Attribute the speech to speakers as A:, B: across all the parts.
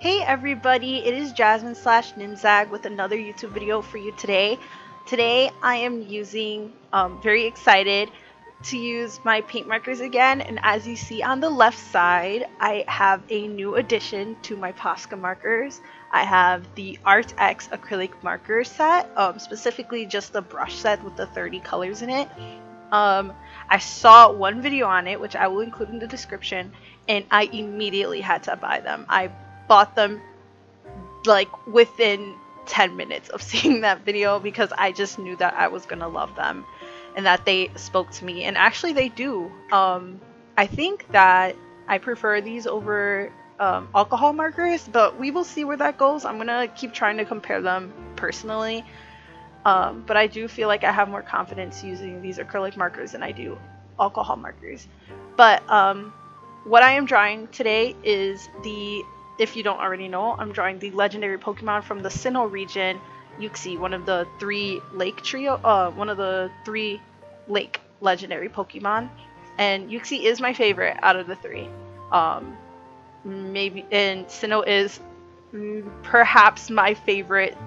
A: Hey everybody, it is Jasmine slash Ninzag with another YouTube video for you today. Today I am using, very excited to use my paint markers again, and as you see on the left side, I have a new addition to my Posca markers. I have the Arrtx Acrylic marker set, specifically just the brush set with the 30 colors in it. I saw one video on it, which I will include in the description, and I immediately had to buy them. I bought them like within 10 minutes of seeing that video because I just knew that I was gonna love them and that they spoke to me, and actually they do. I think that I prefer these over alcohol markers, but we will see where that goes. I'm gonna keep trying to compare them personally. But I do feel like I have more confidence using these acrylic markers than I do alcohol markers. But what I am drawing today is if you don't already know, I'm drawing the legendary Pokemon from the Sinnoh region, Uxie, one of the three lake legendary Pokemon. And Uxie is my favorite out of the three. And Sinnoh is perhaps my favorite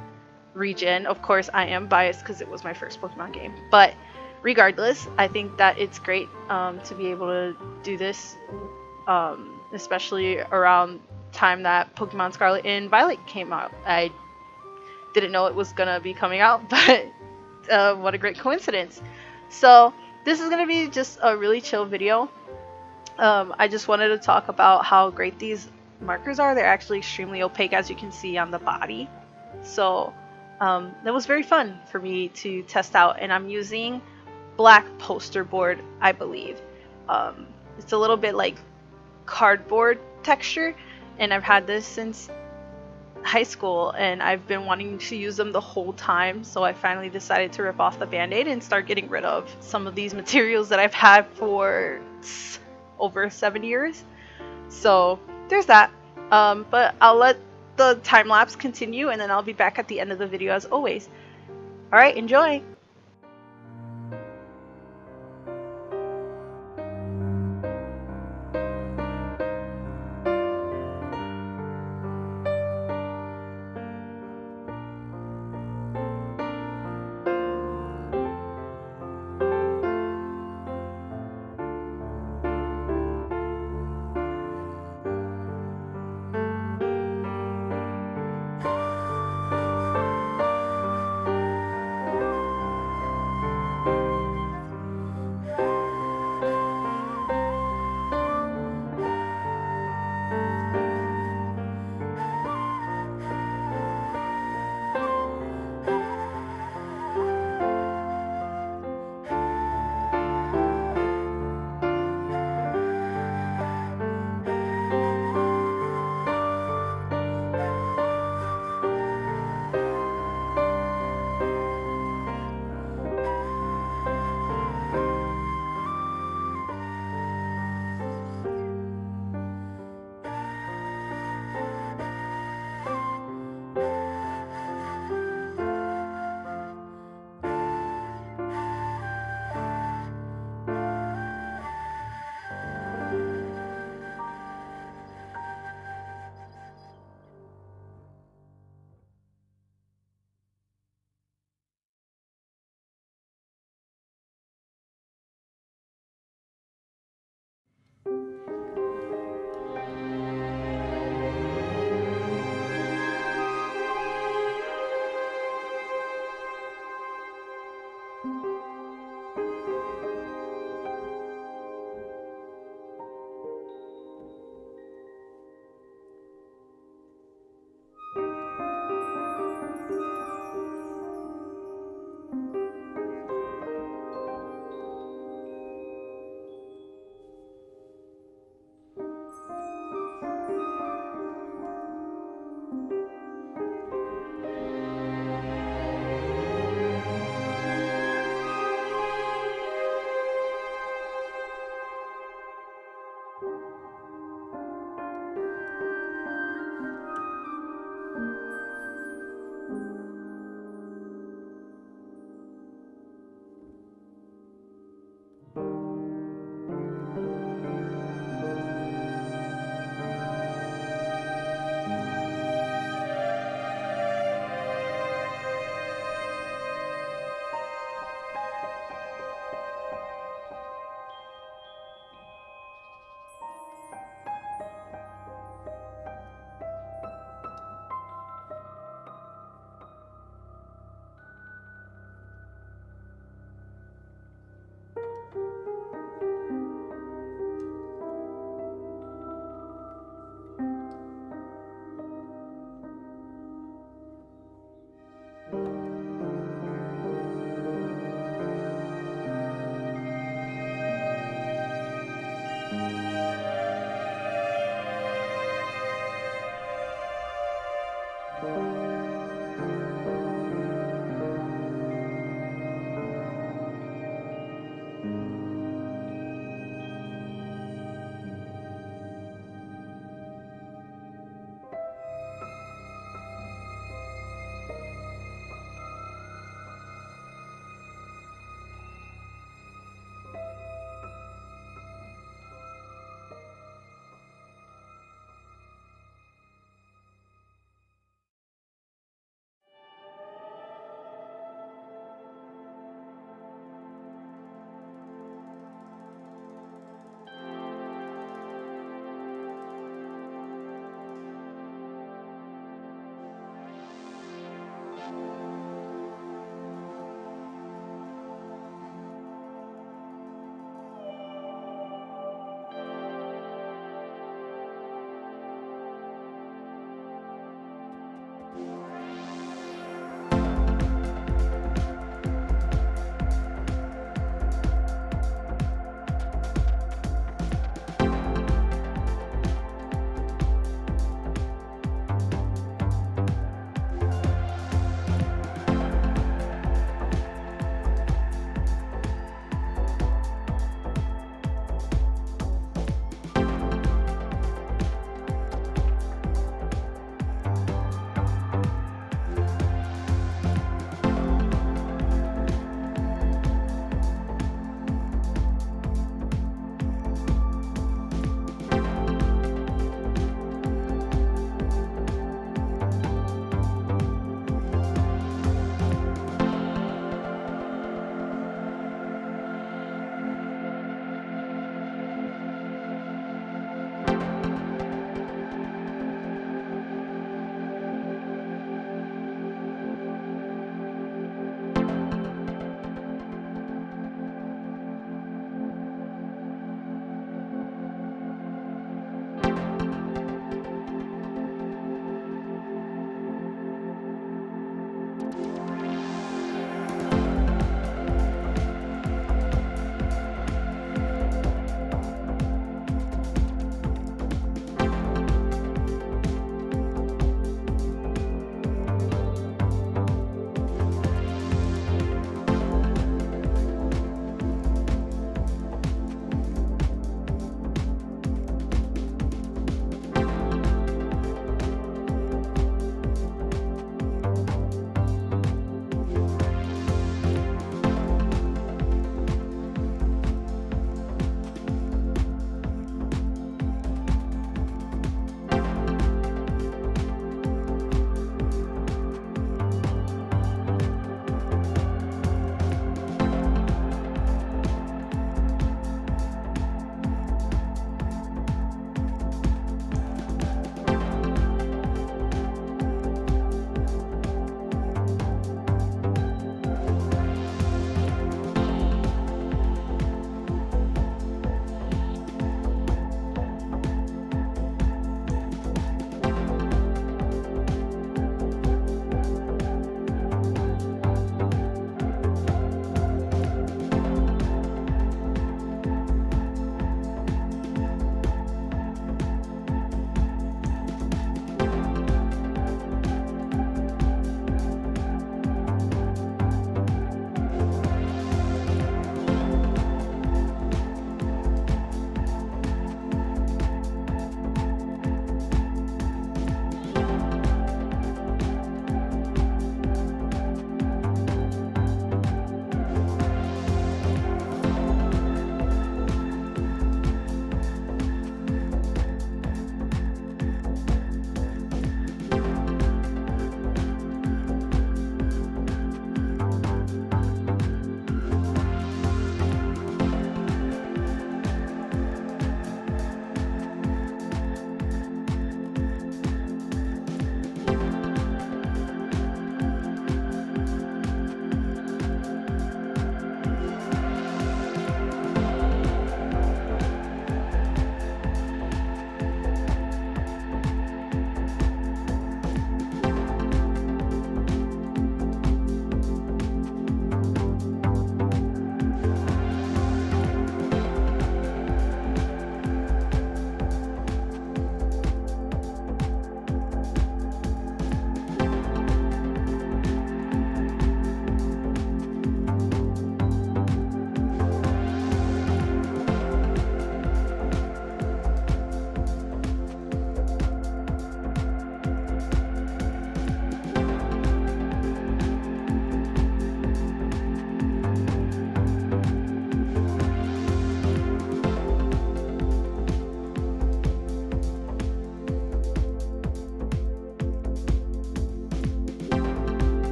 A: region. Of course, I am biased because it was my first Pokemon game, but regardless, I think that it's great to be able to do this, especially around time that Pokemon Scarlet and Violet came out. I didn't know it was gonna be coming out, but what a great coincidence. So this is gonna be just a really chill video. I just wanted to talk about how great these markers are. They're actually extremely opaque, as you can see on the body. So that was very fun for me to test out, and I'm using black poster board, I believe. It's a little bit like cardboard texture, and I've had this since high school, and I've been wanting to use them the whole time, so I finally decided to rip off the band-aid and start getting rid of some of these materials that I've had for over 7 years. So there's that. But I'll let the time lapse continue, and then I'll be back at the end of the video as always. Alright, enjoy!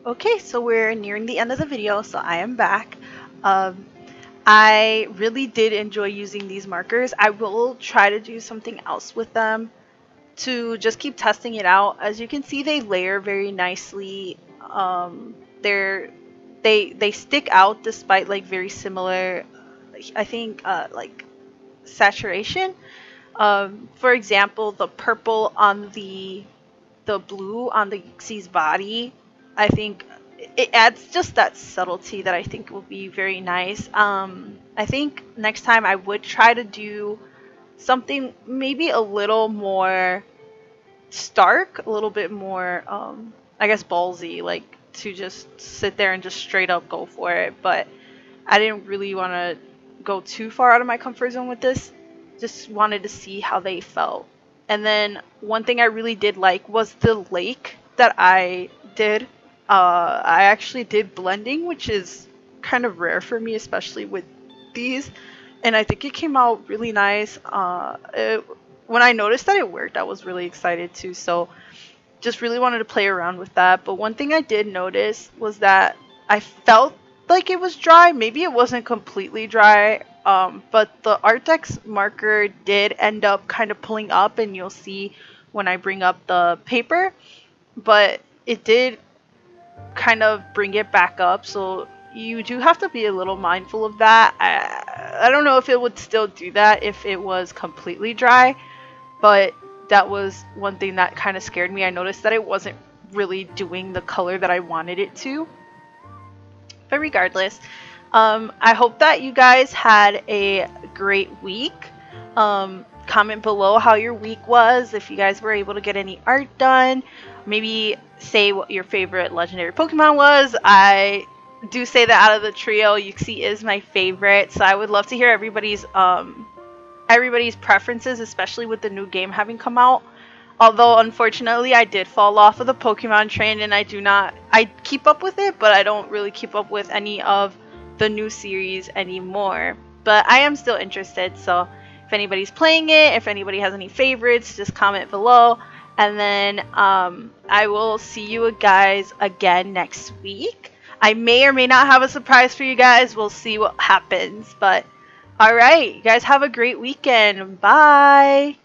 A: Okay, so we're nearing the end of the video, so I am back. Um, I really did enjoy using these markers. I will try to do something else with them to just keep testing it out. As you can see, they layer very nicely. They're they stick out despite like very similar, I think, like saturation. For example, the purple on the blue on the Uxie's body, I think it adds just that subtlety that I think will be very nice. I think next time I would try to do something maybe a little more stark, a little bit more, I guess, ballsy, like to just sit there and just straight up go for it. But I didn't really want to go too far out of my comfort zone with this. Just wanted to see how they felt. And then one thing I really did like was the lake that I did. I actually did blending, which is kind of rare for me, especially with these. And I think it came out really nice. When I noticed that it worked, I was really excited too. So just really wanted to play around with that. But one thing I did notice was that I felt like it was dry. Maybe it wasn't completely dry, but the Arrtx marker did end up kind of pulling up, and you'll see when I bring up the paper. But it did kind of bring it back up, so you do have to be a little mindful of that. I don't know if it would still do that if it was completely dry, but that was one thing that kind of scared me. I noticed that it wasn't really doing the color that I wanted it to. But regardless, I hope that you guys had a great week. Comment below how your week was, if you guys were able to get any art done. Maybe say what your favorite legendary Pokemon was. I do say that out of the trio, Uxie is my favorite, so I would love to hear everybody's preferences, especially with the new game having come out. Although unfortunately I did fall off of the Pokemon train, and I keep up with it, but I don't really keep up with any of the new series anymore. But I am still interested, so if anybody's playing it, if anybody has any favorites, just comment below. And then I will see you guys again next week. I may or may not have a surprise for you guys. We'll see what happens. But alright, you guys have a great weekend. Bye!